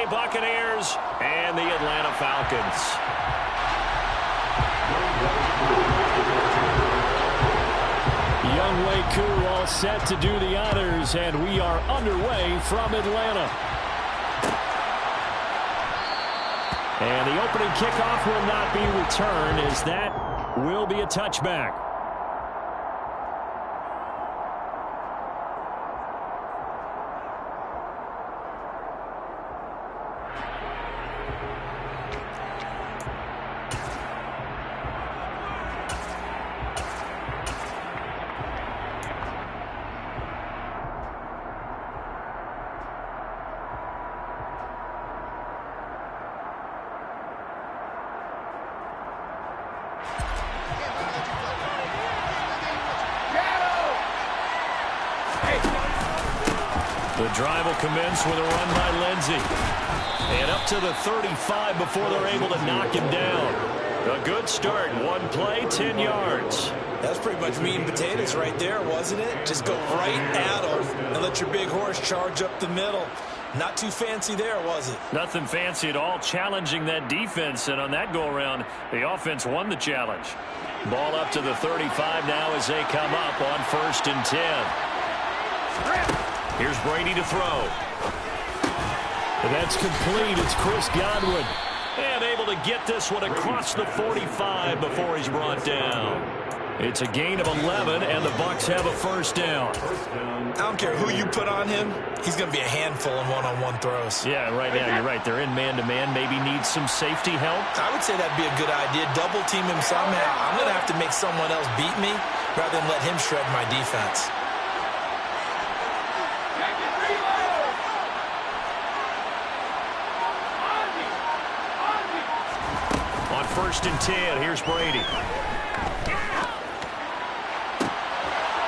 Bay Buccaneers and the Atlanta Falcons. Younghoe Koo all set to do the honors, and we are underway from Atlanta. And the opening kickoff will not be returned, as that will be a touchback. The drive will commence with a run by Lindsey. And up to the 35 before they're able to knock him down. A good start. One play, 10 yards. That's pretty much meat and potatoes right there, wasn't it? Just go right at them and let your big horse charge up the middle. Not too fancy there, was it? Nothing fancy at all, challenging that defense. And on that go-around, the offense won the challenge. Ball up to the 35 now as they come up on 1st and 10. Here's Brady to throw. That's complete. It's Chris Godwin. And able to get this one across the 45 before he's brought down. It's a gain of 11, and the Bucs have a first down. I don't care who you put on him. He's going to be a handful in one-on-one throws. Yeah, right now you're right. They're in man-to-man. Maybe needs some safety help. I would say that'd be a good idea. Double team him somehow. I'm going to have to make someone else beat me rather than let him shred my defense. On 1st and 10, here's Brady.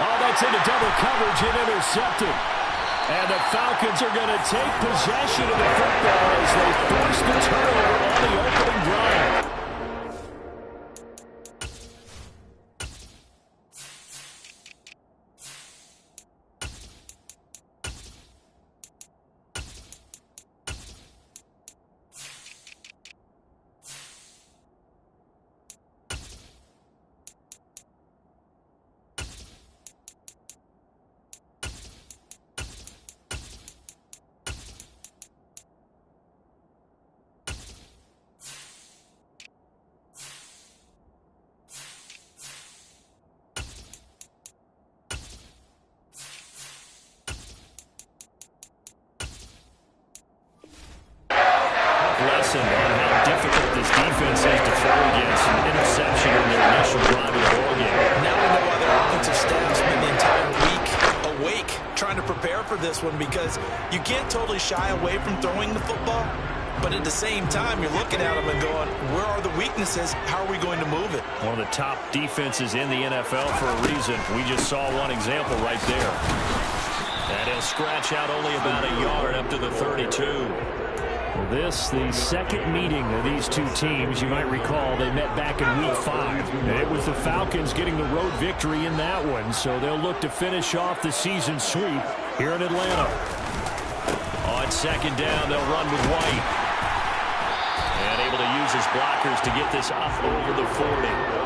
Oh, that's into double coverage and intercepted. And the Falcons are going to take possession of the football as they force the turnover on the opening drive. Lesson on how difficult this defense is to throw against. An interception in their initial drive of the ball game. Now we know why their offensive staff spent the entire week awake trying to prepare for this one, because you can't totally shy away from throwing the football, but at the same time you're looking at them and going, where are the weaknesses? How are we going to move it? One of the top defenses in the NFL for a reason. We just saw one example right there. And he'll scratch out only about a yard up to the 32. This, the second meeting of these two teams. You might recall they met back in Week 5. And it was the Falcons getting the road victory in that one, so they'll look to finish off the season sweep here in Atlanta. On 2nd down, they'll run with White. And able to use his blockers to get this up over the 40.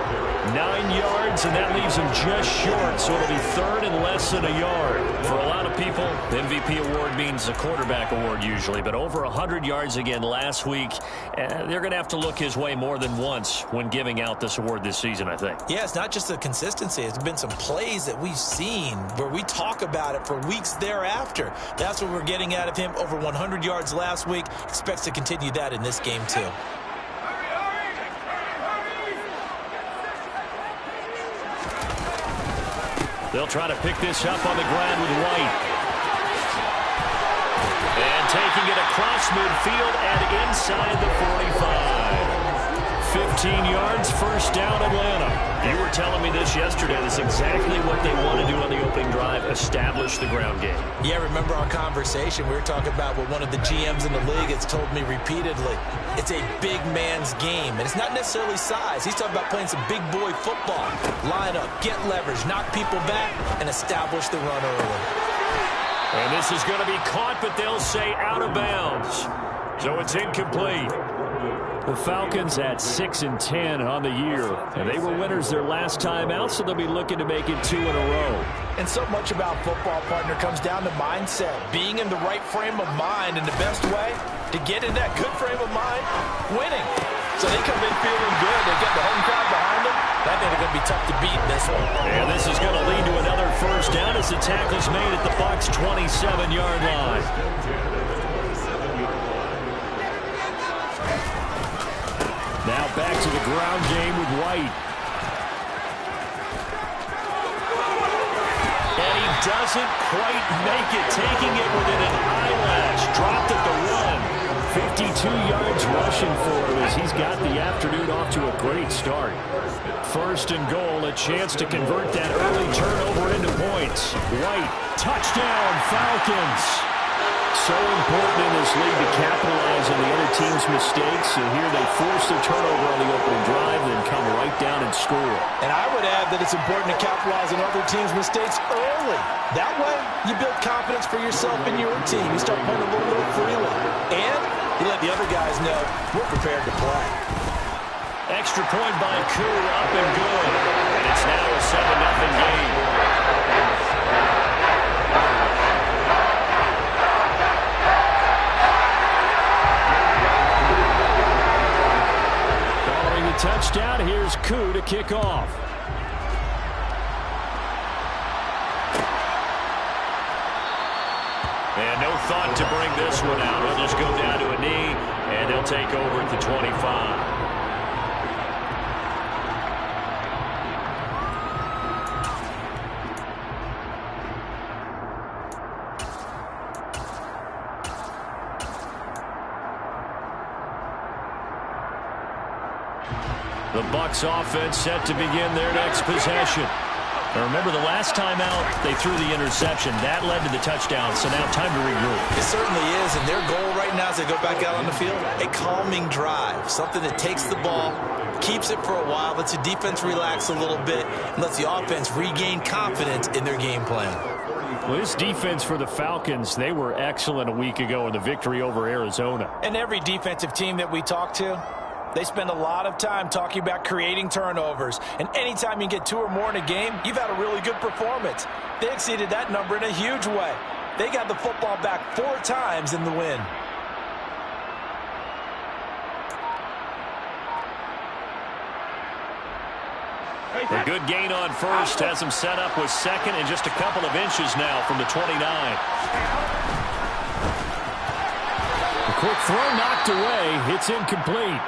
9 yards, and that leaves him just short, so it'll be 3rd and less than a yard. For a lot of people, the MVP award means a quarterback award usually, but over 100 yards again last week. They're going to have to look his way more than once when giving out this award this season, I think. Yeah, it's not just the consistency. It's been some plays that we've seen where we talk about it for weeks thereafter. That's what we're getting out of him. Over 100 yards last week. Expects to continue that in this game, too. They'll try to pick this up on the ground with White. And taking it across midfield and inside the 45. 15 yards, first down, Atlanta. You were telling me this yesterday. That's exactly what they want to do on the opening drive, establish the ground game. Yeah, remember our conversation? We were talking about what one of the GMs in the league has told me repeatedly. It's a big man's game, and it's not necessarily size. He's talking about playing some big boy football. Line up, get leverage, knock people back, and establish the run early. And this is going to be caught, but they'll say out of bounds. So it's incomplete. The Falcons at 6-10 on the year, and they were winners their last time out, so they'll be looking to make it 2 in a row. And so much about football, partner, comes down to mindset, being in the right frame of mind, and the best way to get in that good frame of mind, winning. So they come in feeling good. They get the home crowd behind them. I think they're going to be tough to beat in this one. And this is going to lead to another first down as the tackle's made at the Bucs' 27-yard line. Now back to the ground game with White. And he doesn't quite make it, taking it within an eyelash. Dropped at the run. 52 yards rushing for him as he's got the afternoon off to a great start. First and goal, a chance to convert that early turnover into points. White, touchdown, Falcons. So important in this league to capitalize on the other team's mistakes. And here they force the turnover on the opening drive, then come right down and score. And I would add that it's important to capitalize on other teams' mistakes early. That way, you build confidence for yourself and your team. You start playing a little more freely. And you let the other guys know we're prepared to play. Extra point by Koo, up and good. And it's now a 7-0 game. Touchdown, here's Koo to kick off. And no thought to bring this one out. He'll just go down to a knee, and they'll take over at the 25. The Bucs offense set to begin their next possession. Now remember, the last time out, they threw the interception. That led to the touchdown, so now time to regroup. It certainly is, and their goal right now as they go back out on the field, a calming drive, something that takes the ball, keeps it for a while, lets the defense relax a little bit, and lets the offense regain confidence in their game plan. Well, this defense for the Falcons, they were excellent a week ago in the victory over Arizona. And every defensive team that we talk to, they spend a lot of time talking about creating turnovers. And anytime you get 2 or more in a game, you've had a really good performance. They exceeded that number in a huge way. They got the football back 4 times in the win. A good gain on first has him set up with second and just a couple of inches now from the 29. A quick throw knocked away. It's incomplete.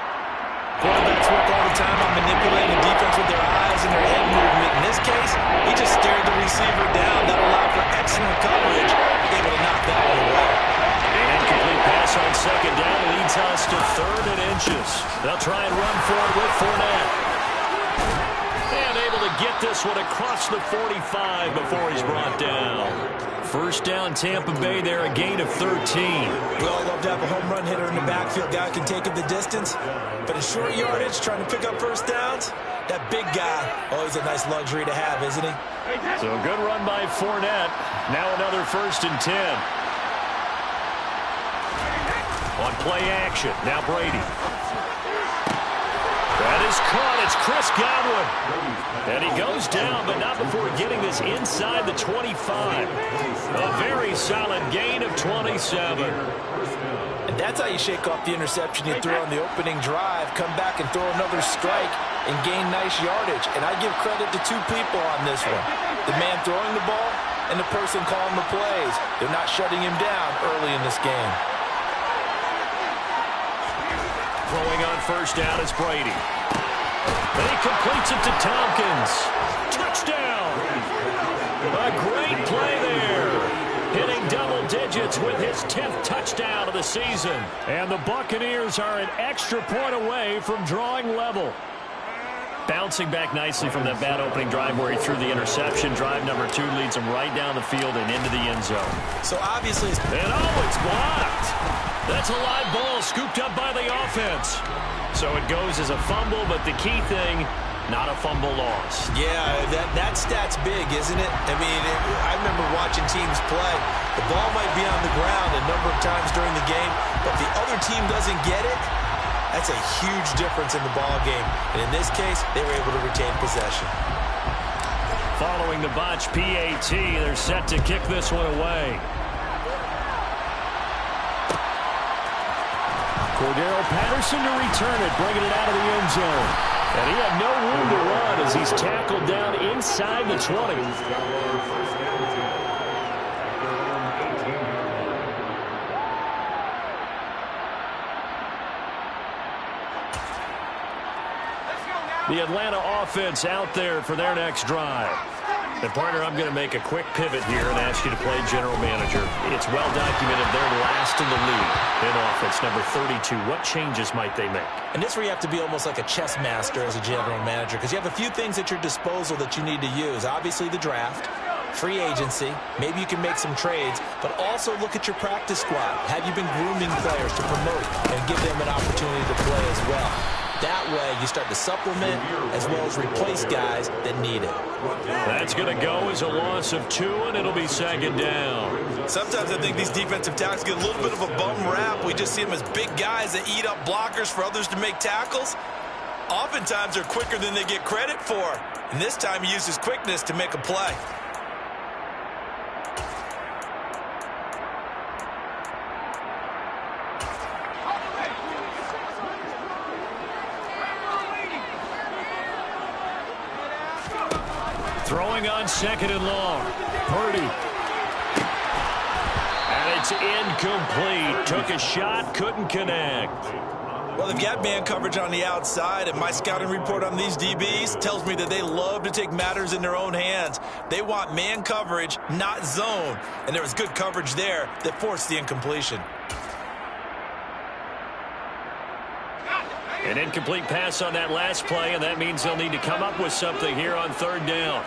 Quarterbacks work all the time on manipulating the defense with their eyes and their head movement. In this case, he just stared the receiver down. That allowed for excellent coverage, able to knock that one away. An incomplete pass on second down leads us to 3rd and inches. They'll try and run for it with Fournette. And able to get this one across the 45 before he's brought down. First down, Tampa Bay there, a gain of 13. We all love to have a home run hitter in the backfield. Guy can take it the distance. But in short yardage, trying to pick up first downs, that big guy, always a nice luxury to have, isn't he? So a good run by Fournette. Now another 1st and 10. On play action, now Brady. That is caught. It's Chris Godwin. And he goes down, but not before getting this inside the 25. A very solid gain of 27. And that's how you shake off the interception you threw on the opening drive, come back and throw another strike and gain nice yardage. And I give credit to 2 people on this one. The man throwing the ball and the person calling the plays. They're not shutting him down early in this game. Throwing on first down is Brady. And he completes it to Tompkins. Touchdown! A great play there. Hitting double digits with his 10th touchdown of the season. And the Buccaneers are an extra point away from drawing level. Bouncing back nicely from that bad opening drive where he threw the interception. Drive number 2 leads him right down the field and into the end zone. So obviously, and it's blocked. That's a live ball scooped up by the offense. So it goes as a fumble, but the key thing, not a fumble loss. Yeah, that stat's big, isn't it? I mean, I remember watching teams play. The ball might be on the ground a number of times during the game, but if the other team doesn't get it, that's a huge difference in the ball game. And in this case, they were able to retain possession. Following the botch PAT, they're set to kick this one away. Cordero Patterson to return it, bringing it out of the end zone. And he had no room to run as he's tackled down inside the 20. The Atlanta offense out there for their next drive. And, partner, I'm going to make a quick pivot here and ask you to play general manager. It's well documented they're last in the league in offense, number 32. What changes might they make? And this where you have to be almost like a chess master as a general manager, because you have a few things at your disposal that you need to use. Obviously, the draft, free agency, maybe you can make some trades, but also look at your practice squad. Have you been grooming players to promote and give them an opportunity to play as well? That way, you start to supplement as well as replace guys that need it. That's going to go as a loss of 2, and it'll be second down. Sometimes I think these defensive tackles get a little bit of a bum rap. We just see them as big guys that eat up blockers for others to make tackles. Oftentimes, they're quicker than they get credit for. And this time, he uses quickness to make a play. Throwing on second and long. Purdy. And it's incomplete. Took a shot, couldn't connect. Well, they've got man coverage on the outside, and my scouting report on these DBs tells me that they love to take matters in their own hands. They want man coverage, not zone. And there was good coverage there that forced the incompletion. An incomplete pass on that last play, and that means they'll need to come up with something here on third down.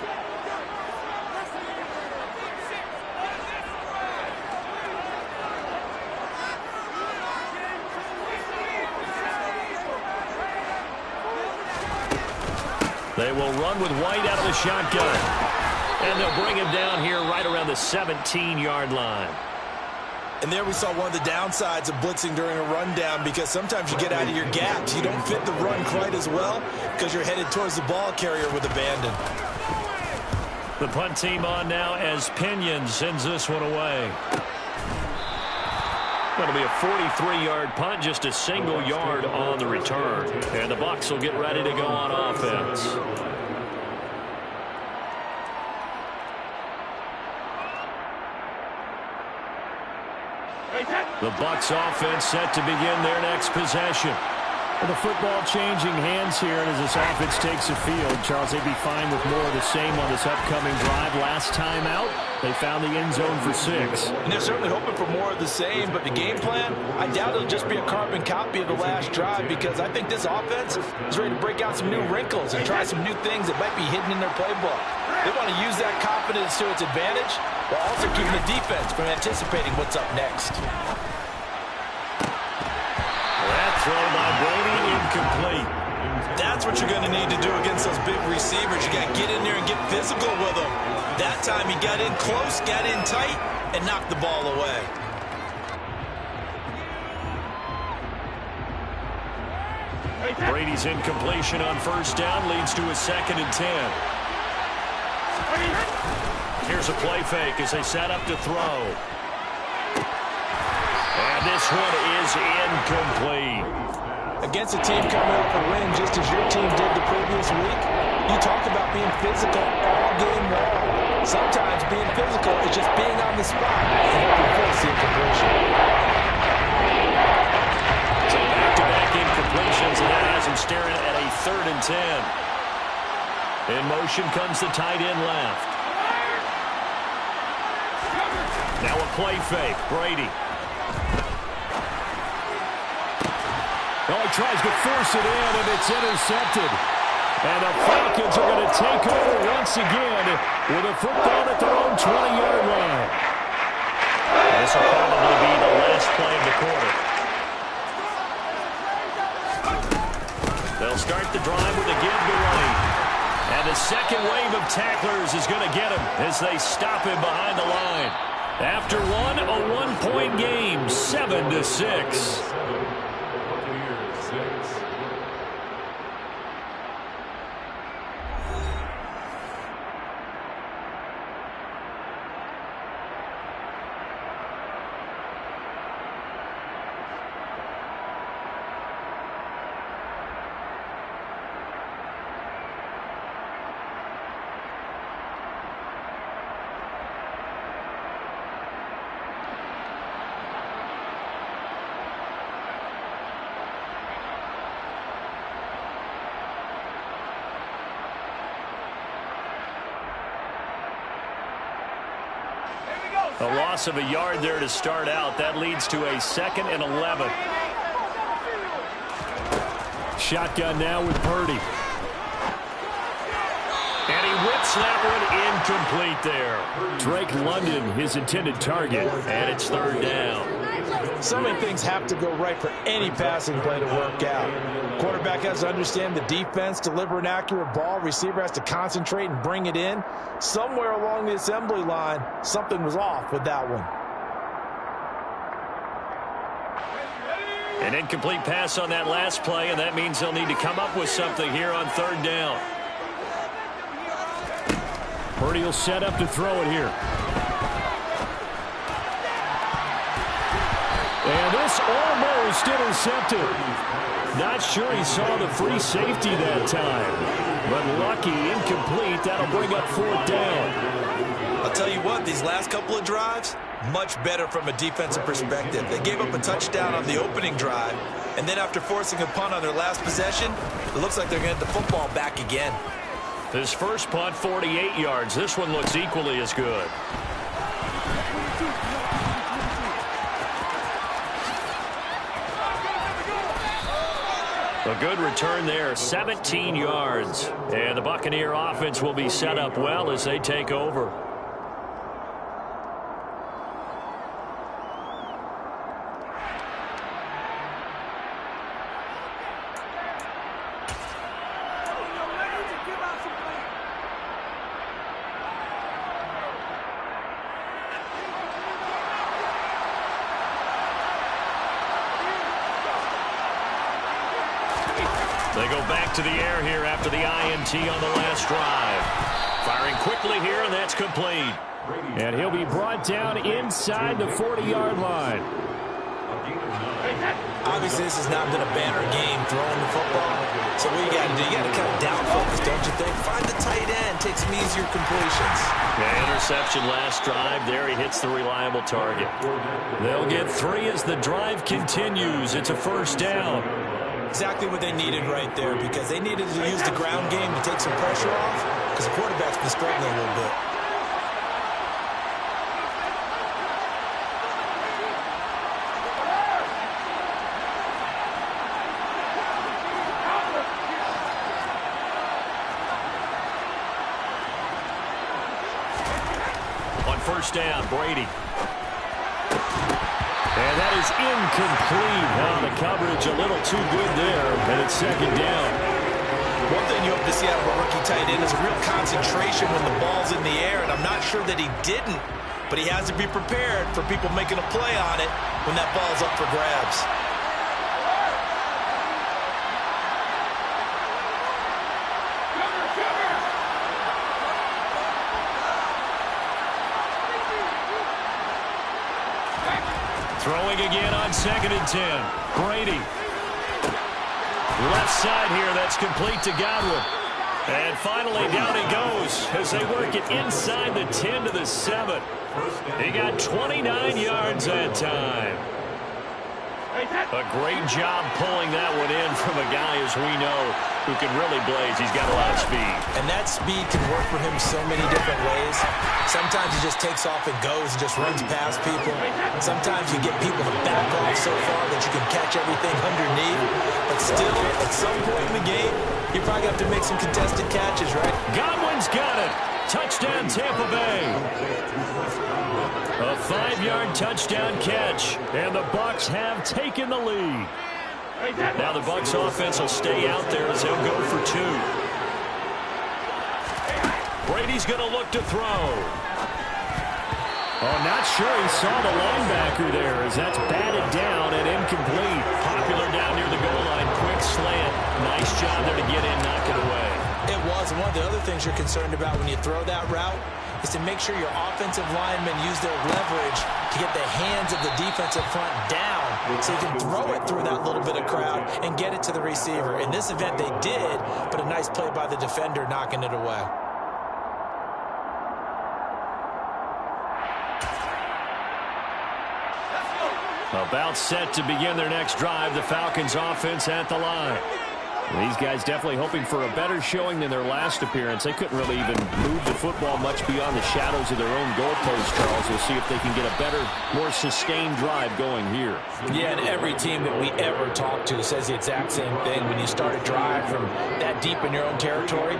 They will run with White out of the shotgun. And they'll bring him down here right around the 17-yard line. And there we saw one of the downsides of blitzing during a rundown, because sometimes you get out of your gaps. You don't fit the run quite as well because you're headed towards the ball carrier with abandon. The punt team on now as Pinion sends this one away. That'll be a 43-yard punt, just a single yard on the return. And the Bucs will get ready to go on offense. The Bucs offense set to begin their next possession. Well, the football changing hands here, and as this offense takes the field, Charles, they'd be fine with more of the same on this upcoming drive. Last time out, they found the end zone for 6. And they're certainly hoping for more of the same, but the game plan, I doubt it'll just be a carbon copy of the last drive, because I think this offense is ready to break out some new wrinkles and try some new things that might be hidden in their playbook. They want to use that confidence to its advantage, while also keeping the defense from anticipating what's up next. That throw by Brady, incomplete. That's what you're going to need to do against those big receivers. You got to get in there and get physical with them. That time he got in close, got in tight, and knocked the ball away. Brady's incompletion on first down leads to a 2nd and 10. Here's a play fake as they set up to throw. And this one is incomplete. Against a team coming off a win just as your team did the previous week, you talk about being physical all game long. Sometimes being physical is just being on the spot and helping force the incompletion. So back-to-back incompletions, and that has him staring at a 3rd and 10. In motion comes the tight end left. Now a play fake. Brady. Oh, he tries to force it in, and it's intercepted. And the Falcons are going to take over once again with a football at their own 20-yard line. This will probably be the last play of the quarter. They'll They'll start the drive with a give to White. And the second wave of tacklers is going to get him as they stop him behind the line. After one, a one-point game, 7-6. A loss of a yard there to start out. That leads to a 2nd and 11. Shotgun now with Purdy. And he whips that one incomplete there. Drake London, his intended target. And it's 3rd down. So many things have to go right for any passing play to work out. Quarterback has to understand the defense, deliver an accurate ball. Receiver has to concentrate and bring it in. Somewhere along the assembly line, something was off with that one. An incomplete pass on that last play, and that means they'll need to come up with something here on 3rd down. Purdy will set up to throw it here. And this almost intercepted. Not sure he saw the free safety that time. But lucky, incomplete. That'll bring up 4th down. I'll tell you what, these last couple of drives, much better from a defensive perspective. They gave up a touchdown on the opening drive, and then after forcing a punt on their last possession, it looks like they're going to get the football back again. His first punt, 48 yards. This one looks equally as good. A good return there, 17 yards. And the Buccaneer offense will be set up well as they take over. They go back to the air here after the INT on the last drive. Firing quickly here, and that's complete. And he'll be brought down inside the 40-yard line. Obviously, this has not been a banner game throwing the football. So what you got to do, you got to kind of down focus, don't you think? Find the tight end, take some easier completions. Yeah, interception last drive. There he hits the reliable target. They'll get 3 as the drive continues. It's a 1st down. Exactly what they needed right there, because they needed to use the ground game to take some pressure off, because the quarterback's been struggling a little bit. On 1st down, Brady. And that is incomplete. The coverage a little too good there, and it's 2nd down. One thing you hope to see out of a rookie tight end is a real concentration when the ball's in the air, and I'm not sure that he didn't, but he has to be prepared for people making a play on it when that ball's up for grabs. Throwing again on 2nd and 10. Brady. Left side here, that's complete to Godwin. And finally down he goes as they work it inside the 10 to the 7. He got 29 yards that time. A great job pulling that one in from a guy, as we know, who can really blaze. He's got a lot of speed. And that speed can work for him so many different ways. Sometimes he just takes off and goes and just runs past people. Sometimes you get people to back off so far that you can catch everything underneath. But still, at some point in the game, you probably have to make some contested catches, right? Godwin's got it. Touchdown, Tampa Bay. A 5-yard touchdown catch, and the Bucs have taken the lead. Now the Bucs offense will stay out there as they'll go for 2. Brady's going to look to throw. Oh, not sure he saw the linebacker there as that's batted down and incomplete. Popular down near the goal line. Quick slant. Nice job there to get in, knock it away. It was. And one of the other things you're concerned about when you throw that route is to make sure your offensive linemen use their leverage to get the hands of the defensive front down so you can throw it through that little bit of crowd and get it to the receiver. In this event, they did, but a nice play by the defender knocking it away. About set to begin their next drive. The Falcons offense at the line. These guys definitely hoping for a better showing than their last appearance. They couldn't really even move the football much beyond the shadows of their own goalpost, Charles. We'll see if they can get a better, more sustained drive going here. Yeah, and every team that we ever talk to says the exact same thing. When you start a drive from that deep in your own territory,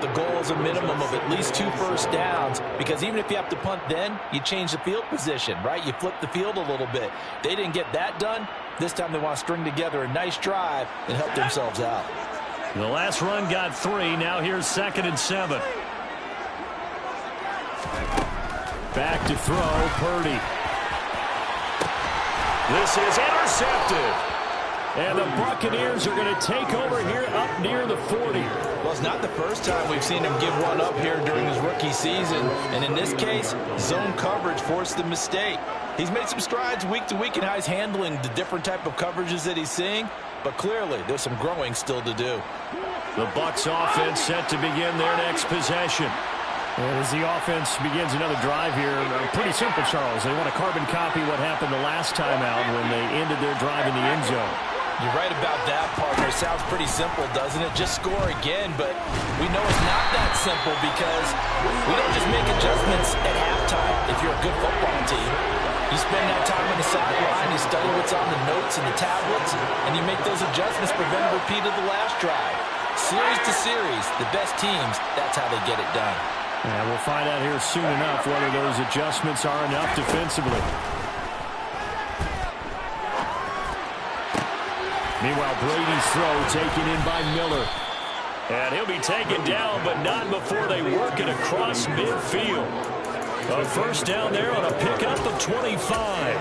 the goal is a minimum of at least 2 first downs, because even if you have to punt then, you change the field position, right? You flip the field a little bit. They didn't get that done. This time they want to string together a nice drive and help themselves out. The last run got 3. Now here's 2nd and 7. Back to throw, Purdy. This is intercepted. And the Buccaneers are going to take over here up near the 40. Well, it's not the first time we've seen him give one up here during his rookie season. And in this case, zone coverage forced the mistake. He's made some strides week to week in how he's handling the different type of coverages that he's seeing. But clearly, there's some growing still to do. The Bucs offense set to begin their next possession. As the offense begins another drive here, pretty simple, Charles. They want to carbon copy what happened the last time out when they ended their drive in the end zone. You're right about that, partner. Sounds pretty simple, doesn't it? Just score again, but we know it's not that simple because we don't just make adjustments at halftime if you're a good football team. You spend that time on the sideline, you study what's on the notes and the tablets, and you make those adjustments to prevent a repeat of the last drive. Series to series, the best teams, that's how they get it done. And we'll find out here soon enough whether those adjustments are enough defensively. Meanwhile, Brady's throw taken in by Miller. And he'll be taken down, but not before they work it across midfield. A first down there on a pickup of 25.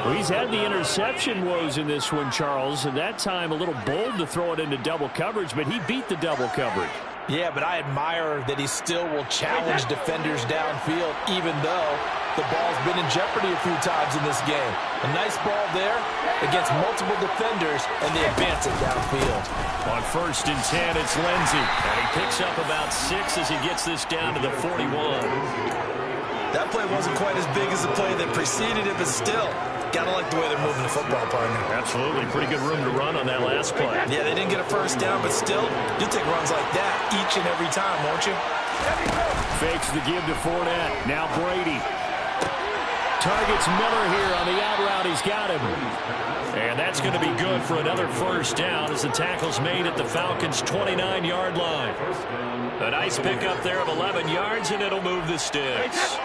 Well, he's had the interception woes in this one, Charles, and that time a little bold to throw it into double coverage, but he beat the double coverage. Yeah, but I admire that he still will challenge defenders downfield, even though the ball's been in jeopardy a few times in this game. A nice ball there against multiple defenders, and they advance it downfield. On 1st and 10, it's Lindsey. And he picks up about 6 as he gets this down to the 41. That play wasn't quite as big as the play that preceded it, but still, gotta like the way they're moving the football, partner. Absolutely. Pretty good room to run on that last play. Yeah, they didn't get a first down, but still, you'll take runs like that each and every time, won't you? Fakes the give to Fournette. Now Brady. Targets Miller here on the out route. He's got him. And that's going to be good for another first down as the tackle's made at the Falcons' 29-yard line. A nice pickup there of 11 yards, and it'll move the sticks.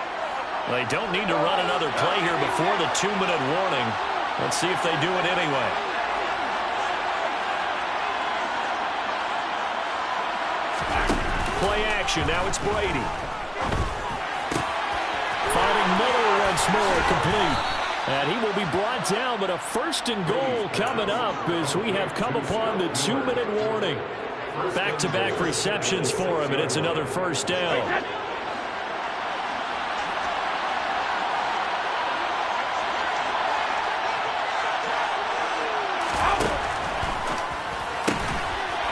They don't need to run another play here before the 2-minute warning. Let's see if they do it anyway. Play action. Now it's Brady. Finding Miller once more, complete. And he will be brought down, but a 1st and goal coming up as we have come upon the 2-minute warning. Back-to-back receptions for him, and it's another first down.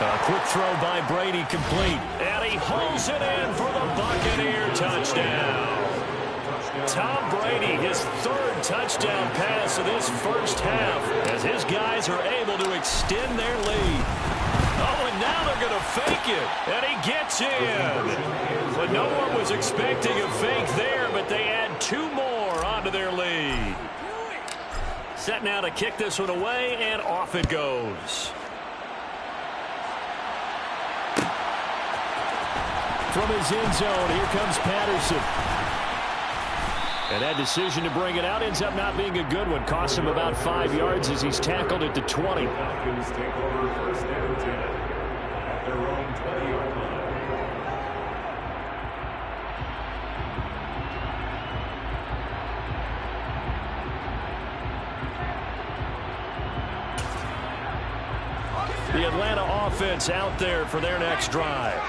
A quick throw by Brady, complete. And he holds it in for the Buccaneer touchdown. Tom Brady, his 3rd touchdown pass of this first half as his guys are able to extend their lead. Oh, and now they're going to fake it, and he gets in. But no one was expecting a fake there, but they add 2 more onto their lead. Set now to kick this one away, and off it goes. From his end zone, here comes Patterson. And that decision to bring it out ends up not being a good one. Costs him about 5 yards as he's tackled at the 20. Falcons take over first and 10 at their own 20-yard line. The Atlanta offense out there for their next drive.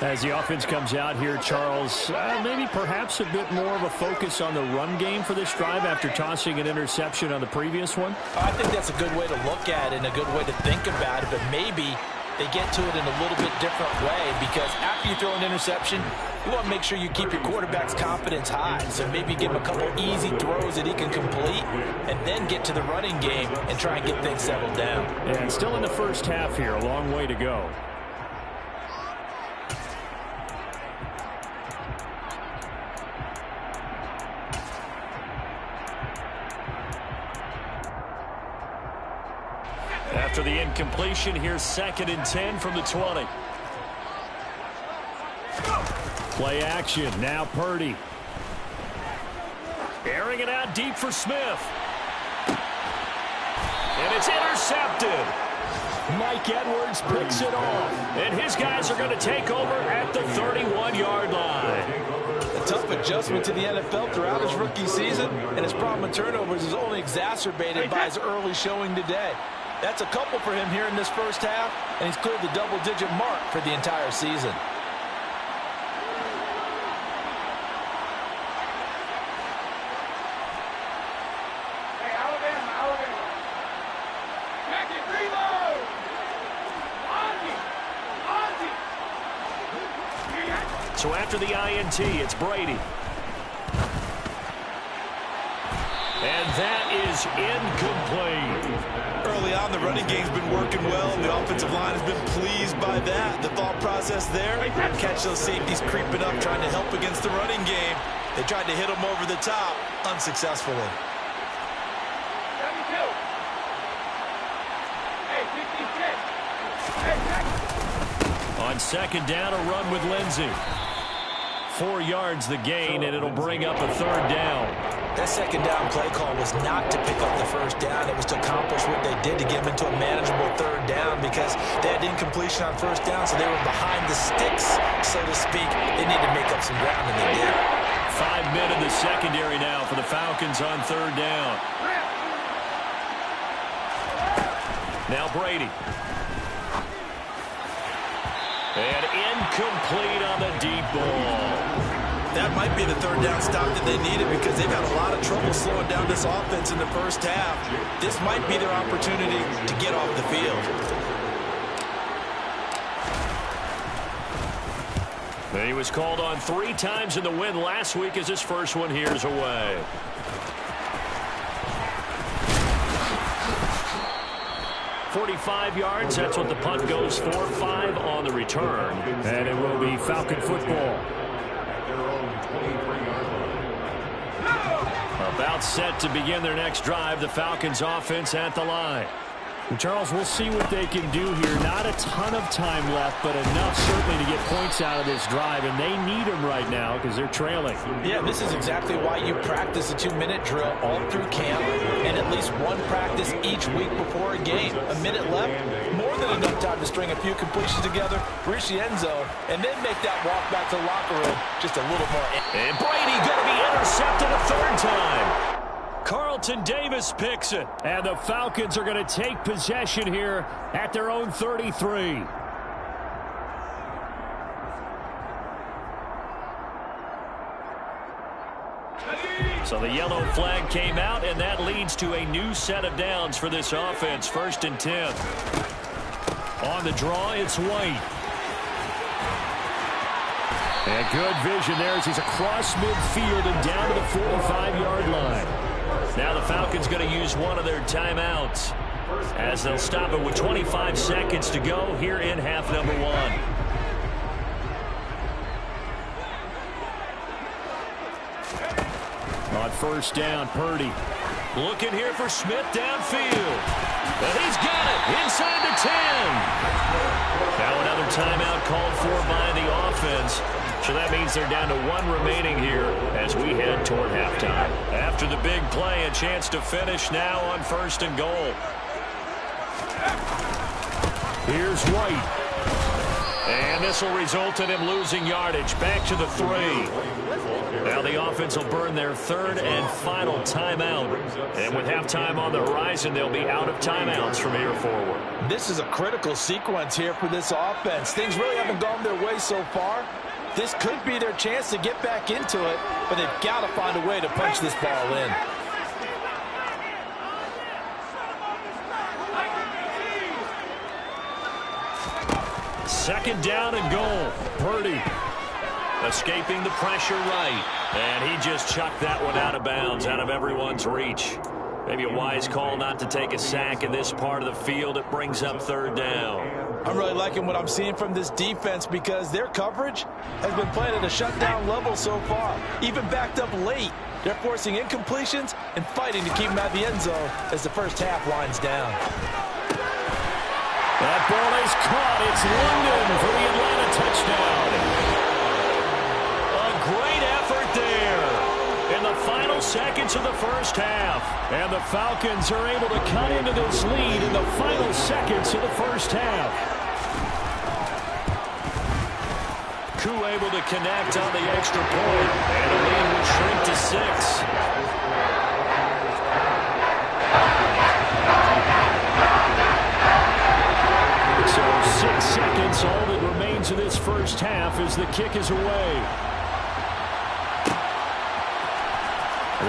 As the offense comes out here, Charles, maybe perhaps a bit more of a focus on the run game for this drive after tossing an interception on the previous one? I think that's a good way to look at it and a good way to think about it, but maybe they get to it in a little bit different way, because after you throw an interception, you want to make sure you keep your quarterback's confidence high. So maybe give him a couple easy throws that he can complete and then get to the running game and try and get things settled down. Yeah, and still in the first half here, a long way to go. After the incompletion, here's 2nd and 10 from the 20. Play action. Now Purdy. Airing it out deep for Smith. And it's intercepted. Mike Edwards picks it off. And his guys are going to take over at the 31-yard line. A tough adjustment to the NFL throughout his rookie season, and his problem with turnovers is only exacerbated by his early showing today. That's a couple for him here in this first half, and he's cleared the double-digit mark for the entire season. So after the INT, it's Brady. And that is incomplete. Early on, the running game's been working well. The offensive line has been pleased by that. The thought process there, catch those safeties creeping up, trying to help against the running game. They tried to hit them over the top, unsuccessfully. On 2nd down, a run with Lindsey. 4 yards the gain, and it'll bring up a 3rd down. That 2nd down play call was not to pick up the 1st down. It was to accomplish what they did to get them into a manageable 3rd down, because they had incompletion on 1st down, so they were behind the sticks, so to speak. They needed to make up some ground, and they did. 5 men in the secondary now for the Falcons on 3rd down. Now Brady. And incomplete on the deep ball. That might be the 3rd down stop that they needed, because they've had a lot of trouble slowing down this offense in the first half. This might be their opportunity to get off the field. He was called on 3 times in the win last week, as his first one here's away. .45 yards, that's what the punt goes for. 5 on the return. And it will be Falcon football. About set to begin their next drive, the Falcons offense at the line. And Charles, we'll see what they can do here. Not a ton of time left, but enough certainly to get points out of this drive, and they need them right now because they're trailing. Yeah, this is exactly why you practice a 2-minute drill all through camp, and at least one practice each week before a game. A minute left, more than enough time to string a few completions together, reach the end zone, and then make that walk back to the locker room just a little more. And Brady going to be intercepted a 3rd time. Carlton Davis picks it, and the Falcons are going to take possession here at their own 33. So the yellow flag came out, and that leads to a new set of downs for this offense. 1st and 10. On the draw, it's White. And good vision there as he's across midfield and down to the 45-yard line. Now the Falcons going to use one of their timeouts as they'll stop it with 25 seconds to go here in half number 1. On 1st down, Purdy. Looking here for Smith downfield. And he's got it inside the 10. Now another timeout called for by the offense. So that means they're down to 1 remaining here as we head toward halftime. After the big play, a chance to finish now on 1st and goal. Here's White. And this will result in him losing yardage. Back to the 3. Now the offense will burn their 3rd and final timeout. And with halftime on the horizon, they'll be out of timeouts from here forward. This is a critical sequence here for this offense. Things really haven't gone their way so far. This could be their chance to get back into it, but they've got to find a way to punch this ball in. Second down and goal. Purdy escaping the pressure right. And he just chucked that one out of bounds, out of everyone's reach. Maybe a wise call not to take a sack in this part of the field. It brings up 3rd down. I'm really liking what I'm seeing from this defense because their coverage has been playing at a shutdown level so far. Even backed up late, they're forcing incompletions and fighting to keep them out of the end zone as the first half winds down. That ball is caught. It's London for the Atlanta touchdown. A great effort there in the final seconds of the first half. And the Falcons are able to cut into this lead in the final seconds of the first half. Koo able to connect on the extra point. And the lead will shrink to 6. So 6 seconds, all that remains of this first half as the kick is away.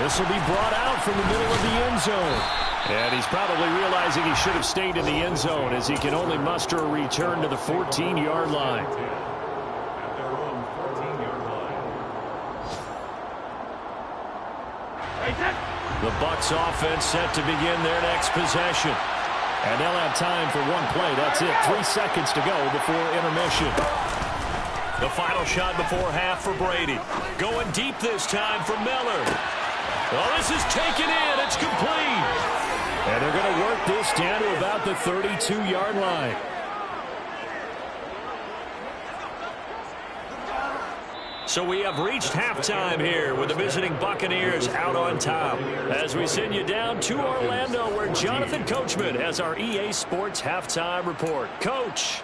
This will be brought out from the middle of the end zone. And he's probably realizing he should have stayed in the end zone as he can only muster a return to the 14-yard line. The Bucs offense set to begin their next possession. And they'll have time for one play. That's it. 3 seconds to go before intermission. The final shot before half for Brady. Going deep this time for Miller. Oh, this is taken in. It's complete. And they're going to work this down to about the 32-yard line. So we have reached halftime here with the visiting Buccaneers out on top. As we send you down to Orlando where Jonathan Coachman has our EA Sports halftime report. Coach.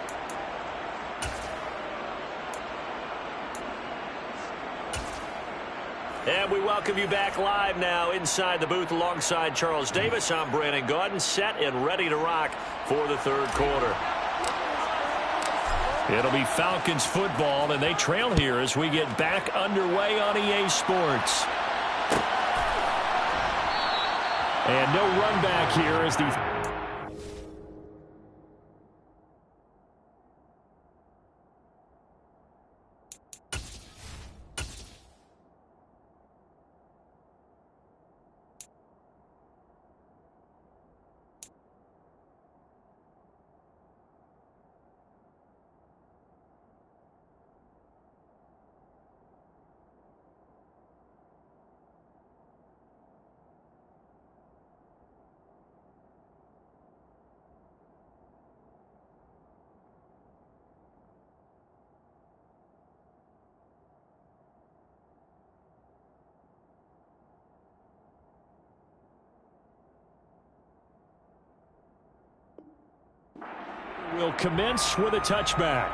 And we welcome you back live now inside the booth alongside Charles Davis. I'm Brandon Gaudin, set and ready to rock for the 3rd quarter. It'll be Falcons football, and they trail here as we get back underway on EA Sports. And no run back here as the... will commence with a touchback.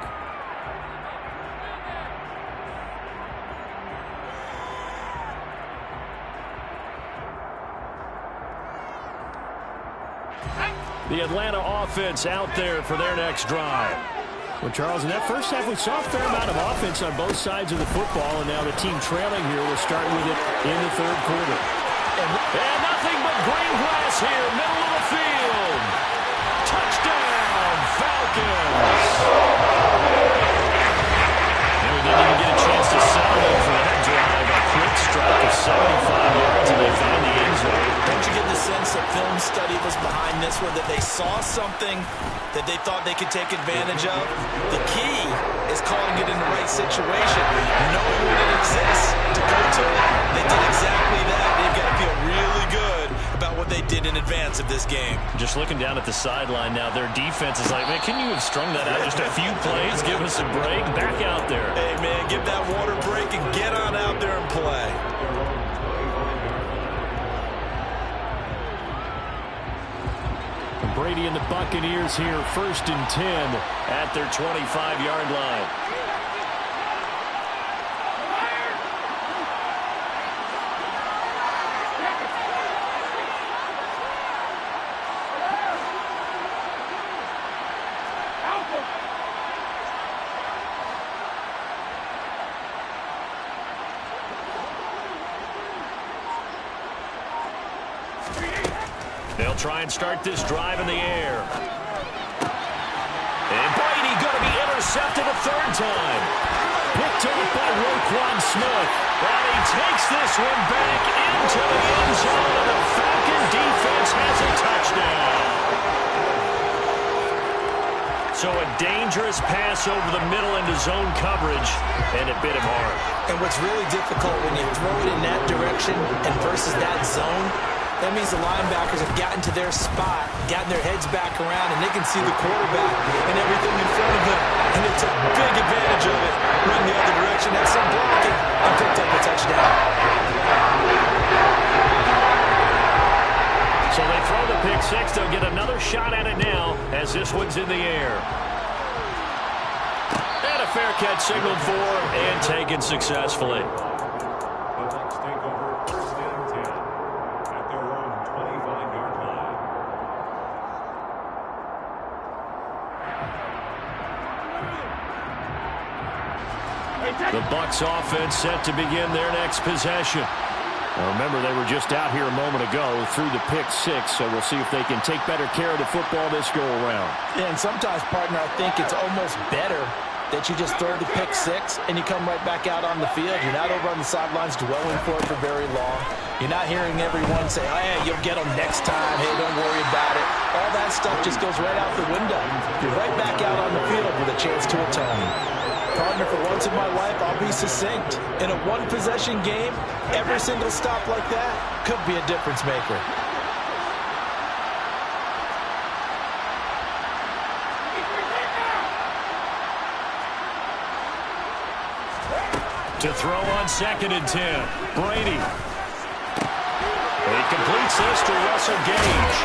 The Atlanta offense out there for their next drive. Well, Charles, in that first half, we saw a fair amount of offense on both sides of the football, and now the team trailing here will start with it in the 3rd quarter. And nothing but green grass here, middle of the field. Touchdown, Falcons. And we didn't even get a chance to settle in for that drive. A quick strike of 75 yards, and they found the end zone. Don't you get the sense that film study was behind this one, that they saw something that they thought they could take advantage of? The key is calling it in the right situation, knowing when it exists to go to it. They did exactly that. They've got to feel really good about what what they did in advance of this game. Just looking down at the sideline now, their defense is like, man, can you have strung that out just a few plays? Give us a break. Back out there. Hey, man, give that water break and get on out there and play. Brady and the Buccaneers here, 1st and 10 at their 25-yard line. They'll try and start this drive in the air. And Brady going to be intercepted a 3rd time. Picked off by Roquan Smith. And he takes this one back into the end zone. And the Falcon defense has a touchdown. So a dangerous pass over the middle into zone coverage. And it bit him hard. And what's really difficult when you throw it in that direction and versus that zone, that means the linebackers have gotten to their spot, gotten their heads back around, and they can see the quarterback and everything in front of them. And they took big advantage of it, run the other direction, had some blocking, and picked up a touchdown. So they throw the pick six. They'll get another shot at it now as this one's in the air. And a fair catch signaled for and taken successfully. The Bucs offense set to begin their next possession. Now remember, they were just out here a moment ago through the pick six, so we'll see if they can take better care of the football this go-around. Yeah, and sometimes, partner, I think it's almost better that you just throw the pick six and you come right back out on the field. You're not over on the sidelines dwelling for it for very long. You're not hearing everyone say, oh, hey, you'll get them next time. Hey, don't worry about it. All that stuff just goes right out the window. You're right back out on the field with a chance to atone. Partner, for once in my life, I'll be succinct. In a one-possession game, every single stop like that could be a difference maker. To throw on 2nd and 10, Brady. He completes this to Russell Gage.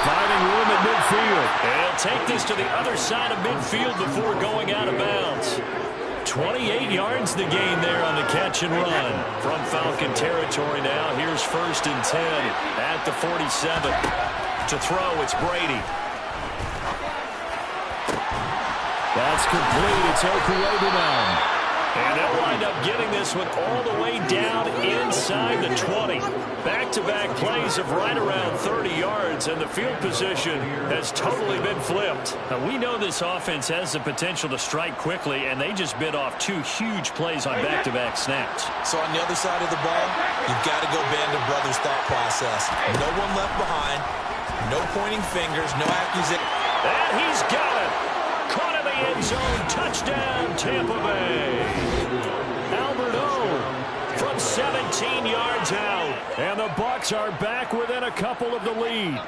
Finding room at midfield. And he'll take this to the other side of midfield before going out of bounds. 28 yards the gain there on the catch and run. From Falcon territory now, here's 1st and 10 at the 47. To throw, it's Brady. That's complete. It's Okuebi now. And they'll wind up getting this one all the way down inside the 20. Back-to-back plays of right around 30 yards, and the field position has totally been flipped. Now, we know this offense has the potential to strike quickly, and they just bit off 2 huge plays on back-to-back snaps. So on the other side of the ball, you've got to go band of brothers thought process. No one left behind, no pointing fingers, no accusation. And he's got it. Caught in the end zone. Touchdown, Tampa Bay. Albert O from 17 yards out. And the Bucs are back within a couple of the lead.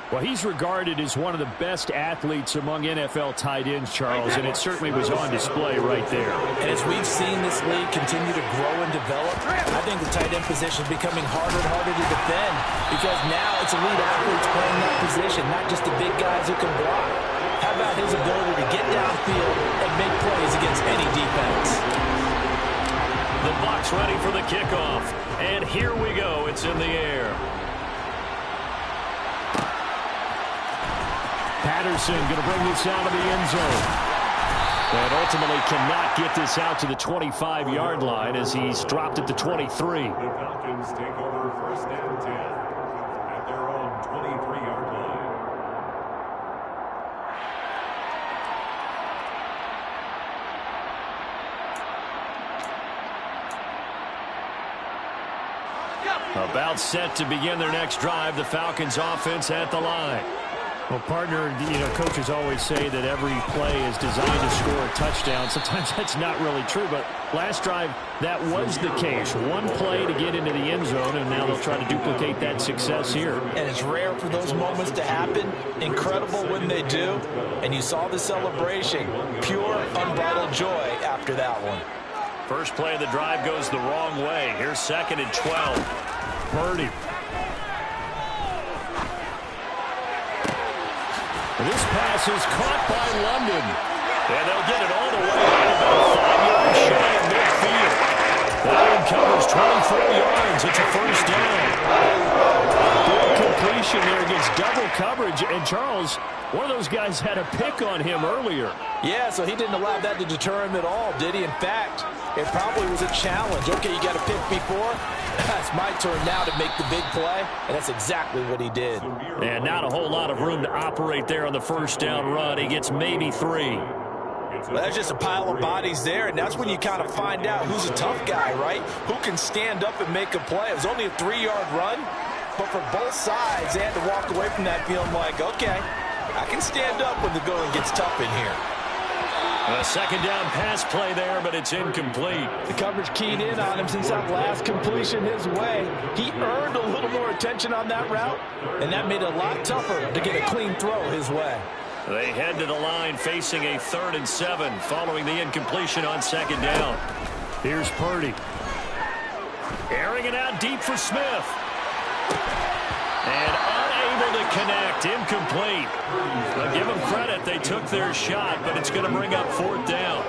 Well, he's regarded as one of the best athletes among NFL tight ends, Charles, and it certainly was on display right there. And as we've seen this league continue to grow and develop, I think the tight end position is becoming harder and harder to defend because now it's elite athletes playing that position, not just the big guys who can block. How about his ability to get downfield and make plays against any defense? The Bucs ready for the kickoff, and here we go. It's in the air. Patterson going to bring this out of the end zone. And ultimately cannot get this out to the 25-yard line as he's dropped at the 23. The Falcons take over 1st and 10 at their own 23-yard line. About set to begin their next drive, the Falcons offense at the line. Well, partner, coaches always say that every play is designed to score a touchdown. Sometimes that's not really true, but last drive, that was the case. One play to get into the end zone, and now they'll try to duplicate that success here. And it's rare for those moments to happen. Incredible when they do. And you saw the celebration. Pure, unbridled joy after that one. First play of the drive goes the wrong way. Here's 2nd and 12. Purdy. This pass is caught by London. And they'll get it all the way about 5 yards shy of midfield. That one covers 24 yards. It's a first down. Good completion there against double coverage. And Charles, one of those guys had a pick on him earlier. Yeah, so he didn't allow that to deter him at all, did he? In fact, it probably was a challenge. Okay, you got a pick before. It's my turn now to make the big play, and that's exactly what he did. And not a whole lot of room to operate there on the first down run. He gets maybe 3. Well, there's just a pile of bodies there, and that's when you kind of find out who's a tough guy, right? Who can stand up and make a play. It was only a 3-yard run, but for both sides, they had to walk away from that feeling like, okay, I can stand up when the going gets tough in here. A second down pass play there, but it's incomplete. The coverage keyed in on him since that last completion his way. He earned a little more attention on that route, and that made it a lot tougher to get a clean throw his way. They head to the line facing a 3rd and 7 following the incompletion on 2nd down. Here's Purdy. Airing it out deep for Smith. And unable to connect. Incomplete. But give them credit. They took their shot, but it's going to bring up 4th down.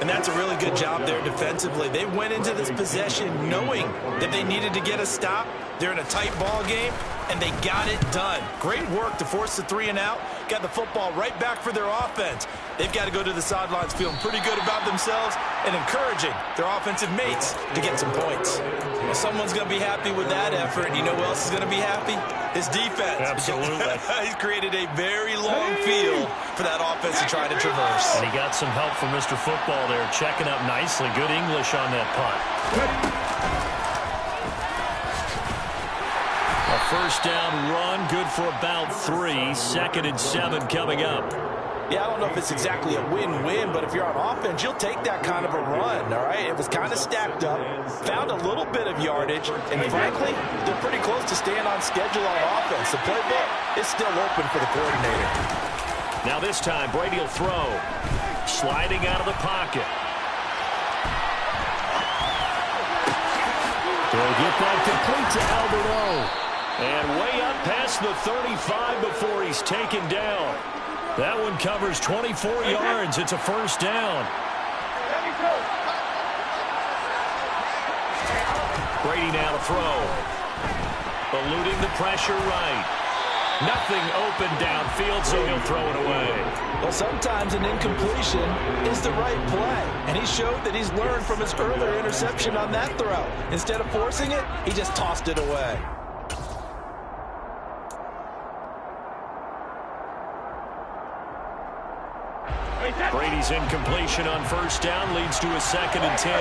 And that's a really good job there defensively. They went into this possession knowing that they needed to get a stop. They're in a tight ball game, and they got it done. Great work to force the 3 and out. Got the football right back for their offense. They've got to go to the sidelines feeling pretty good about themselves and encouraging their offensive mates to get some points. Well, someone's going to be happy with that effort. You know who else is going to be happy? His defense. Absolutely. He's created a very long field for that offense to try to traverse. And he got some help from Mr. Football there, checking up nicely. Good English on that punt. A first down run, good for about 3. 2nd and 7 coming up. Yeah, I don't know if it's exactly a win-win, but if you're on offense, you'll take that kind of a run, all right? It was kind of stacked up, found a little bit of yardage, and frankly, they're pretty close to staying on schedule on offense. The playbook is still open for the coordinator. Now this time, Brady will throw. Sliding out of the pocket. They'll get that complete to Albert O. And way up past the 35 before he's taken down. That one covers 24 yards. It's a first down. Brady now to throw. Eluding the pressure right. Nothing open downfield, so he'll throw it away. Well, sometimes an incompletion is the right play. And he showed that he's learned from his earlier interception on that throw. Instead of forcing it, he just tossed it away. Brady's incompletion on first down leads to a 2nd and 10.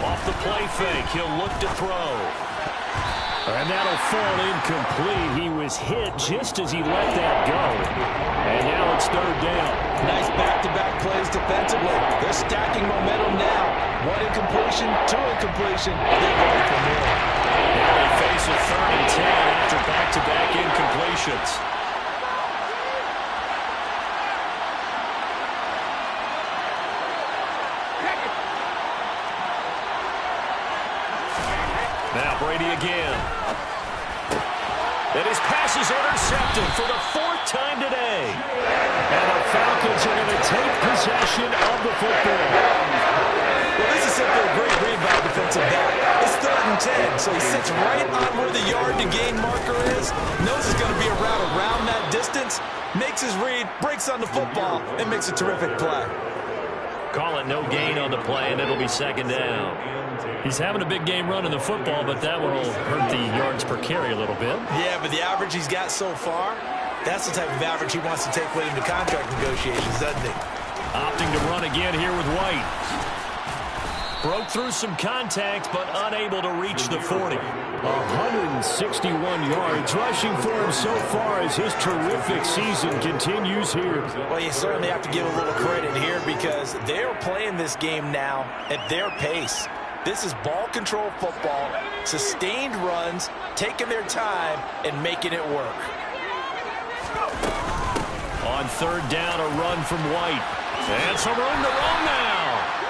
Off the play fake, he'll look to throw. And that'll fall incomplete. He was hit just as he let that go. And now it's 3rd down. Nice back-to-back plays defensively. They're stacking momentum now. One incompletion, 2 incompletion. They're going from there. Now they face a 3rd and 10 after back-to-back incompletions. Now Brady again. And his pass is intercepted for the 4th time today. And the Falcons are going to take possession of the football. Well, this is simply a great read by a defensive back. It's 3rd and 10, so he sits right on where the yard-to-gain marker is, knows it's going to be a route around that distance, makes his read, breaks on the football, and makes a terrific play. Call it no gain on the play, and it'll be 2nd down. He's having a big game running the football, but that one will hurt the yards per carry a little bit. Yeah, but the average he's got so far, that's the type of average he wants to take with him to contract negotiations, doesn't he? Opting to run again here with White. Broke through some contact, but unable to reach the 40. 161 yards rushing for him so far as his terrific season continues here. Well, you certainly have to give a little credit here because they're playing this game now at their pace. This is ball control football, sustained runs, taking their time and making it work. On third down, a run from White. And some room to run now.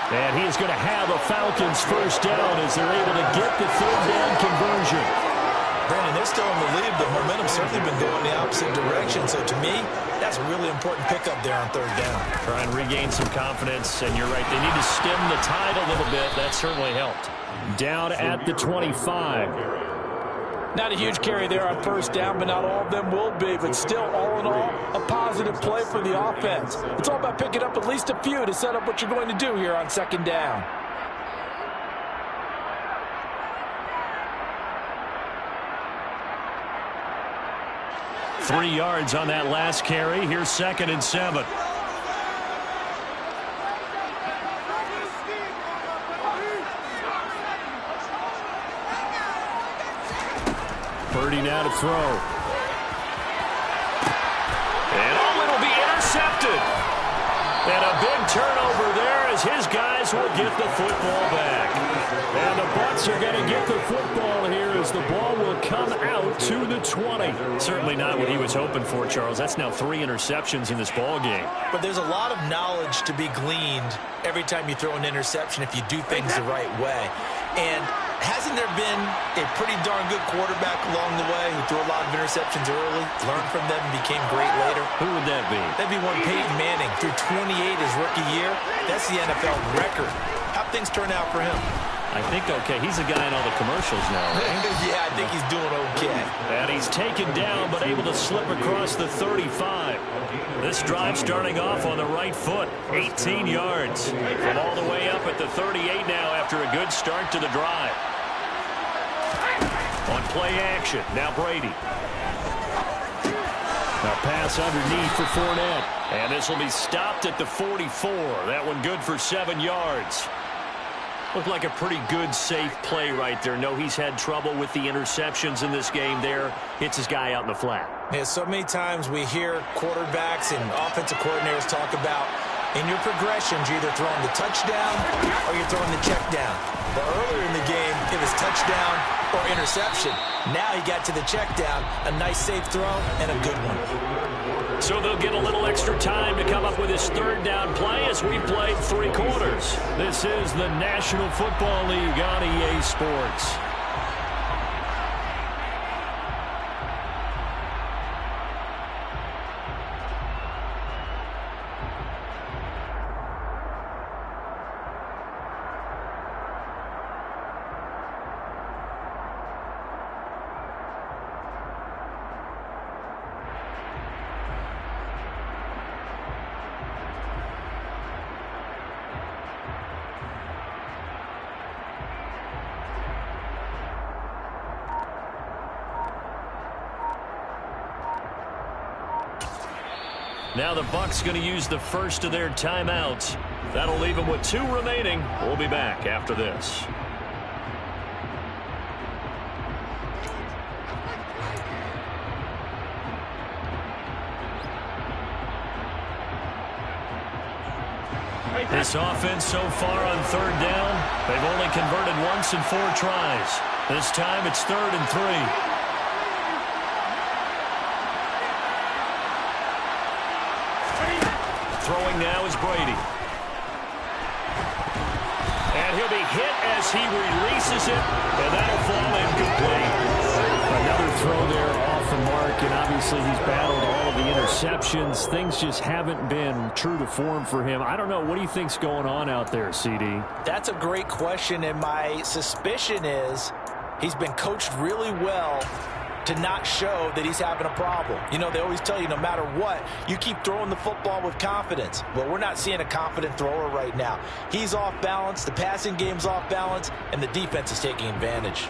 And he is going to have a Falcons first down as they're able to get the third down conversion. Brandon, they're still in the lead, but momentum's certainly been going the opposite direction. So to me, that's a really important pickup there on third down. Try and regain some confidence, and you're right, they need to stem the tide a little bit. That certainly helped. Down at the 25. Not a huge carry there on first down, but not all of them will be. But still, all in all, a positive play for the offense. It's all about picking up at least a few to set up what you're going to do here on second down. Three yards on that last carry. Here's 2nd and 7. Purdy now to throw. And it'll be intercepted. And a big turnover there as his guys will get the football back. And the Bucs are going to get the football here as the ball will come out to the 20. Certainly not what he was hoping for, Charles. That's now 3 interceptions in this ball game. But there's a lot of knowledge to be gleaned every time you throw an interception if you do things the right way. And hasn't there been a pretty darn good quarterback along the way who threw a lot of interceptions early, learned from them, and became great later? Who would that be? That'd be one Peyton Manning. Threw 28 his rookie year. That's the NFL record. How'd things turn out for him? I think okay. He's the guy in all the commercials now, right? Yeah, I think he's doing okay. And he's taken down, but able to slip across the 35. This drive starting off on the right foot. 18 yards. From all the way up at the 38 now after a good start to the drive. On play action, now Brady. A pass underneath for Fournette. And this will be stopped at the 44. That one good for 7 yards. Looked like a pretty good, safe play right there. No, he's had trouble with the interceptions in this game there. Hits his guy out in the flat. Yeah, so many times we hear quarterbacks and offensive coordinators talk about in your progressions, you're either throwing the touchdown or you're throwing the check down. But earlier in the game, it was touchdown or interception. Now he got to the check down, a nice safe throw, and a good one. So they'll get a little extra time to come up with his third down play as we played 3 quarters. This is the National Football League on EA Sports. Now the Bucs going to use the first of their timeouts. That'll leave them with 2 remaining. We'll be back after this. This offense so far on third down, they've only converted once in 4 tries. This time it's 3rd and 3. Throwing now is Brady. And he'll be hit as he releases it, and that'll fall incomplete. Another throw there off the mark, and obviously he's battled all of the interceptions. Things just haven't been true to form for him. I don't know. What do you think's going on out there, CD? That's a great question, and my suspicion is he's been coached really well to not show that he's having a problem. You know, they always tell you no matter what, you keep throwing the football with confidence. Well, we're not seeing a confident thrower right now. He's off balance, the passing game's off balance, and the defense is taking advantage.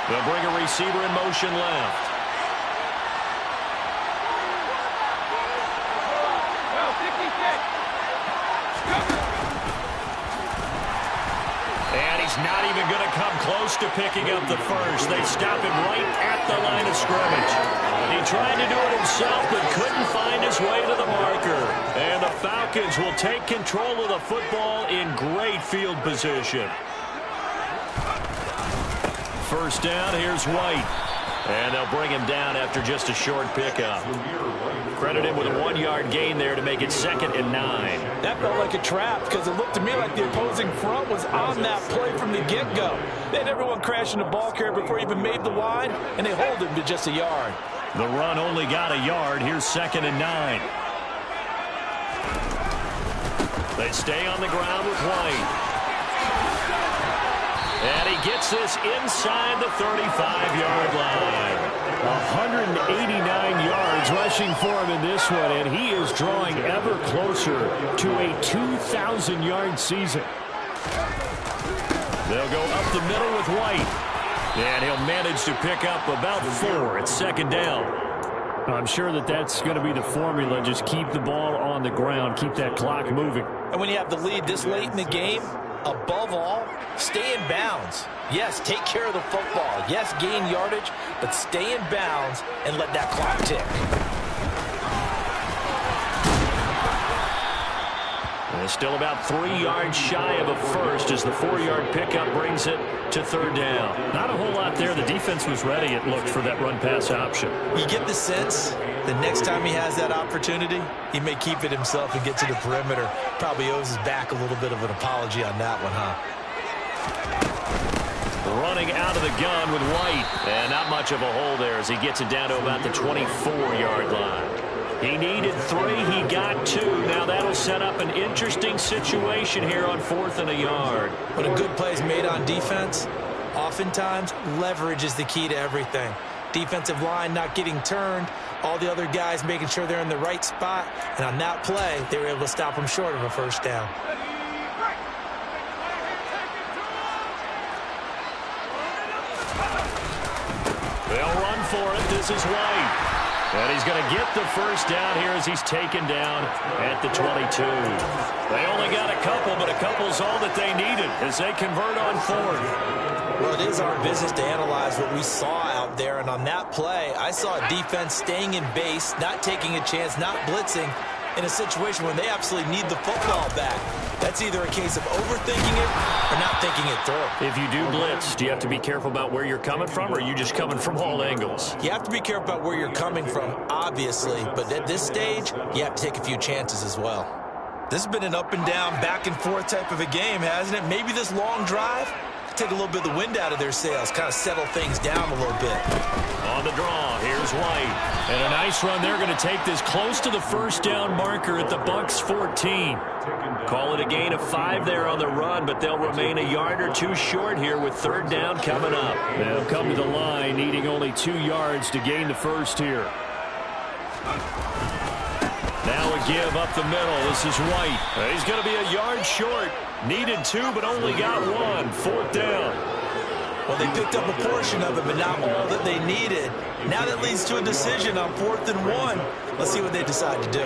They'll bring a receiver in motion left. he's not even going to come close to picking up the first. They stop him right at the line of scrimmage. He tried to do it himself, but couldn't find his way to the marker. And the Falcons will take control of the football in great field position. First down, here's White. And they'll bring him down after just a short pickup. Credit him with a 1-yard gain there to make it 2nd and 9. That felt like a trap because it looked to me like the opposing front was on that play from the get-go. They had everyone crashing the ball carrier before he even made the line, and they hold him to just a yard. The run only got a yard. Here's 2nd and 9. They stay on the ground with White. And he gets this inside the 35-yard line. 189 yards rushing for him in this one, and he is drawing ever closer to a 2,000-yard season. They'll go up the middle with White. And he'll manage to pick up about 4 at 2nd down. I'm sure that that's going to be the formula. Just keep the ball on the ground. Keep that clock moving. And when you have the lead this late in the game, above all, stay in bounds. Yes, take care of the football. Yes, gain yardage, but stay in bounds and let that clock tick. And still about 3 yards shy of a first as the 4-yard pickup brings it to 3rd down. Not a whole lot there. The defense was ready, it looked, for that run-pass option. You get the sense the next time he has that opportunity, he may keep it himself and get to the perimeter. Probably owes his back a little bit of an apology on that one, huh? Running out of the gun with White. And not much of a hole there as he gets it down to about the 24-yard line. He needed 3. He got 2. Now that'll set up an interesting situation here on 4th and a yard. When a good play is made on defense, oftentimes leverage is the key to everything. Defensive line not getting turned, all the other guys making sure they're in the right spot, and on that play, they were able to stop him short of a first down. They'll run for it. This is White. And he's going to get the first down here as he's taken down at the 22. They only got a couple, but a couple's all that they needed as they convert on 4th. Well, it is our business to analyze what we saw out there, and on that play, I saw a defense staying in base, not taking a chance, not blitzing, in a situation when they absolutely need the football back. That's either a case of overthinking it or not thinking it through. If you do blitz, do you have to be careful about where you're coming from, or are you just coming from all angles? You have to be careful about where you're coming from, obviously, but at this stage, you have to take a few chances as well. This has been an up and down, back and forth type of a game, hasn't it? Maybe this long drive take a little bit of the wind out of their sails, kind of settle things down a little bit. On the draw, here's White. And a nice run. They're going to take this close to the first down marker at the Bucs 14. Call it a gain of 5 there on the run, but they'll remain a yard or 2 short here with 3rd down coming up. They'll come to the line needing only 2 yards to gain the first here. Now a give up the middle. This is White. He's going to be a yard short. Needed 2, but only got 1. 4th down. Well, they picked up a portion of it, but not all that they needed. Now that leads to a decision on 4th and 1. Let's see what they decide to do.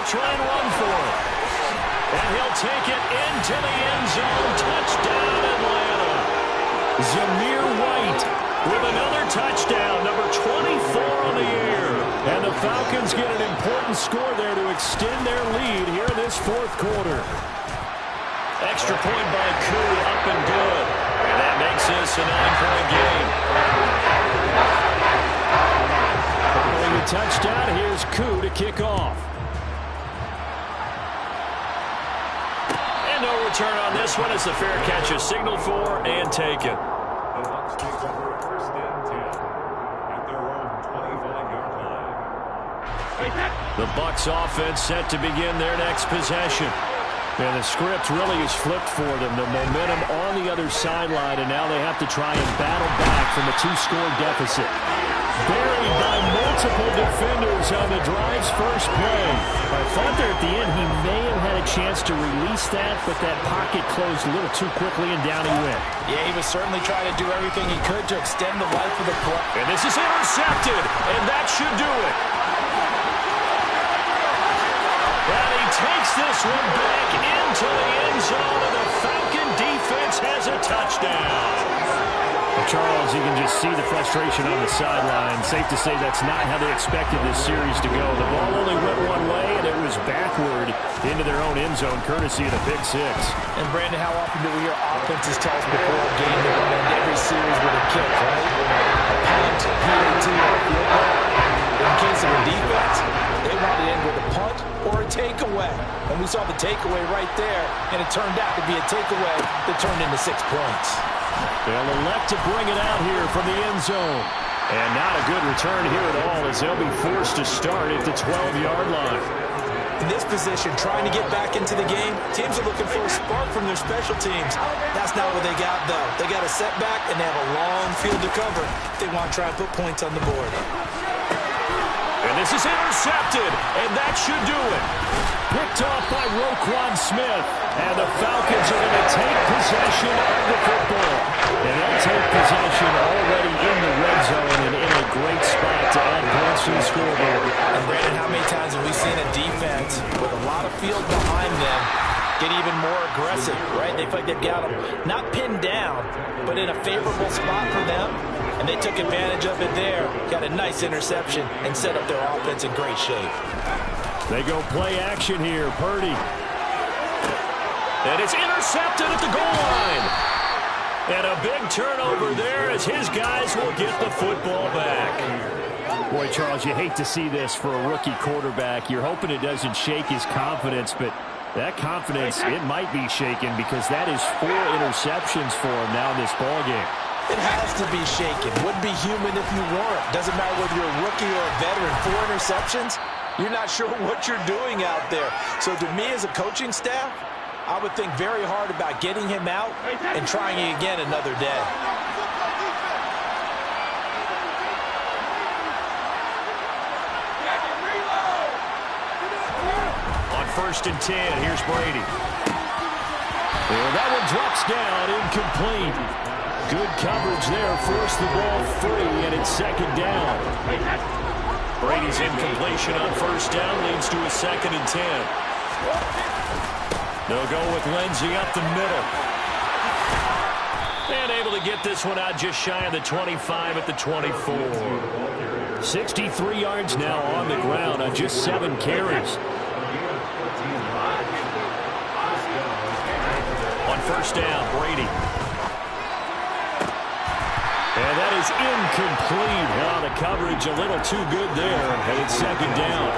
Try and run for it. And he'll take it into the end zone. Touchdown, Atlanta. Zamir White with another touchdown, number 24 on the year. And the Falcons get an important score there to extend their lead here in this 4th quarter. Extra point by Koo, up and good. And that makes this a 9-point game. Following the touchdown, here's Koo to kick off. No return on this one as the fair catch is signaled for and taken. The Bucs take over 1st and 10 at their own 25-yard line. The Bucs offense set to begin their next possession. And the script really is flipped for them. The momentum on the other sideline, and now they have to try and battle back from a 2-score deficit. Buried by multiple defenders on the drive's first play. I thought there at the end he may have had a chance to release that, but that pocket closed a little too quickly, and down he went. Yeah, he was certainly trying to do everything he could to extend the life of the play. And this is intercepted, and that should do it. And he takes this one back into the end zone, and the Falcon defense has a touchdown. Well, Charles, you can just see the frustration on the sideline. Safe to say that's not how they expected this series to go. The ball only went one way, and it was backward into their own end zone, courtesy of the pick six. And, Brandon, how often do we hear offenses tell us before a game they're going to end every series with a kick, right? A punt, PAT, or a field goal. In case of a defense, they want to end with a punt or a takeaway. And we saw the takeaway right there, and it turned out to be a takeaway that turned into 6 points. They'll elect to bring it out here from the end zone. And not a good return here at all, as they'll be forced to start at the 12-yard line. In this position, trying to get back into the game, teams are looking for a spark from their special teams. That's not what they got, though. They got a setback, and they have a long field to cover if they want to try and put points on the board. And this is intercepted, and that should do it. Picked off by Roquan Smith. And the Falcons are going to take possession of the football. And they'll take possession already in the red zone and in a great spot to add points to the scoreboard. And, Brandon, how many times have we seen a defense with a lot of field behind them get even more aggressive, right? They feel like they've got them not pinned down, but in a favorable spot for them. And they took advantage of it there. Got a nice interception and set up their offense in great shape. They go play action here. Purdy. And it's intercepted at the goal line. And a big turnover there as his guys will get the football back. Boy, Charles, you hate to see this for a rookie quarterback. You're hoping it doesn't shake his confidence, but that confidence, it might be shaken because that is 4 interceptions for him now in this ballgame. It has to be shaken. Wouldn't be human if you weren't. Doesn't matter whether you're a rookie or a veteran. 4 interceptions, you're not sure what you're doing out there. So to me as a coaching staff, I would think very hard about getting him out and trying it again another day. On 1st and 10, here's Brady. Well, that one drops down, incomplete. Good coverage there, forced the ball free, and it's 2nd down. Brady's incompletion on 1st down leads to a 2nd and 10. They'll go with Lindsey up the middle. And able to get this one out just shy of the 25 at the 24. 63 yards now on the ground on just 7 carries. On 1st down, Brady. And that is incomplete. Well, the coverage a little too good there, and it's 2nd down.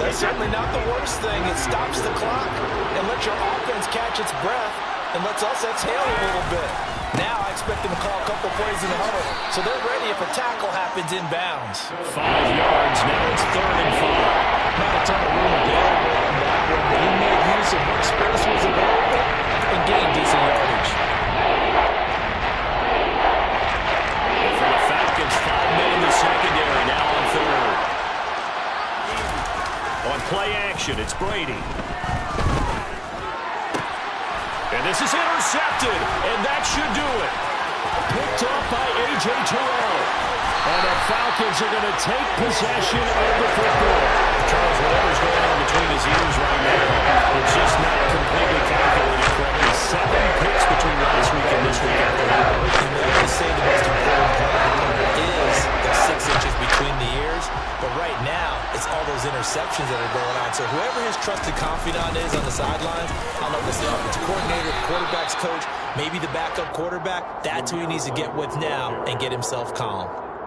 That's certainly not the worst thing. It stops the clock and lets your offense catch its breath and lets us exhale a little bit. Now I expect them to call a couple plays in the huddle, so they're ready if a tackle happens inbounds. 5 yards, now it's 3rd and 5. Not a ton of room available on that one, but he made use of what space was available and gained decent yardage. And for the Falcons, 5 men in the secondary, now on 3rd. On play action, it's Brady. And this is intercepted, and that should do it. Picked off by A.J. Terrell. And the Falcons are going to take possession of the football. Charles, whatever's going on between his ears right now, it's just not completely calculated correctly. 7 picks between last week and this week after that. And they always say the most important part is the 6 inches between the ears. But right now, it's all those interceptions that are going on. So whoever his trusted confidant is on the sidelines, I don't know if it's the offensive coordinator, the quarterback's coach, maybe the backup quarterback, that's who he needs to get with now and get himself calm.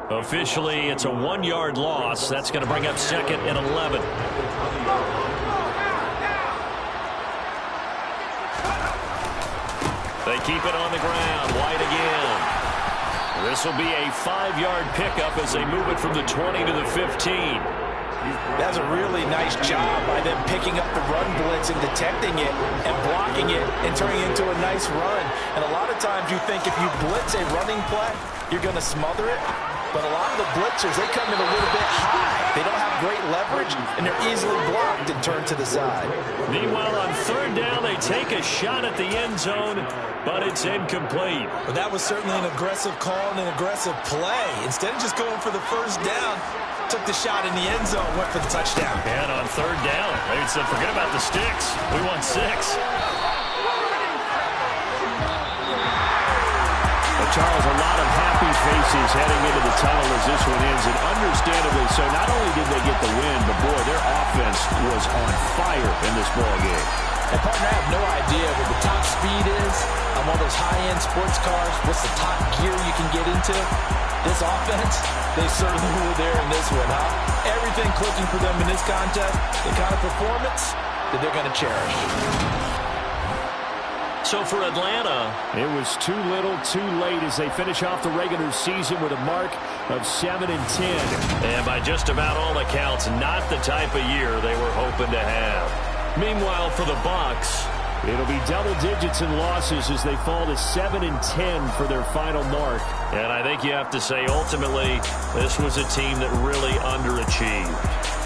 Officially, it's a 1-yard loss. That's going to bring up 2nd and 11. They keep it on the ground. White again. This will be a 5-yard pickup as they move it from the 20 to the 15. That's a really nice job by them picking up the run blitz and detecting it and blocking it and turning it into a nice run. And a lot of times you think if you blitz a running play, you're going to smother it. But a lot of the blitzers, they come in a little bit high. They don't have great leverage, and they're easily blocked and turned to the side. Meanwhile, on third down, they take a shot at the end zone, but it's incomplete. But that was certainly an aggressive call and an aggressive play. Instead of just going for the first down, took the shot in the end zone, went for the touchdown. And on third down, they said, forget about the sticks. We want 6. Charles, a lot of happy faces heading into the tunnel as this one ends, and understandably so. Not only did they get the win, but boy, their offense was on fire in this ball game. And partner, I have no idea what the top speed is on one of those high-end sports cars. What's the top gear you can get into? This offense, they certainly were there in this one, huh? Everything clicking for them in this contest, the kind of performance that they're going to cherish. So for Atlanta, it was too little, too late as they finish off the regular season with a mark of 7-10. And by just about all accounts, not the type of year they were hoping to have. Meanwhile, for the Bucs, it'll be double digits in losses as they fall to 7-10 for their final mark. And I think you have to say, ultimately, this was a team that really underachieved.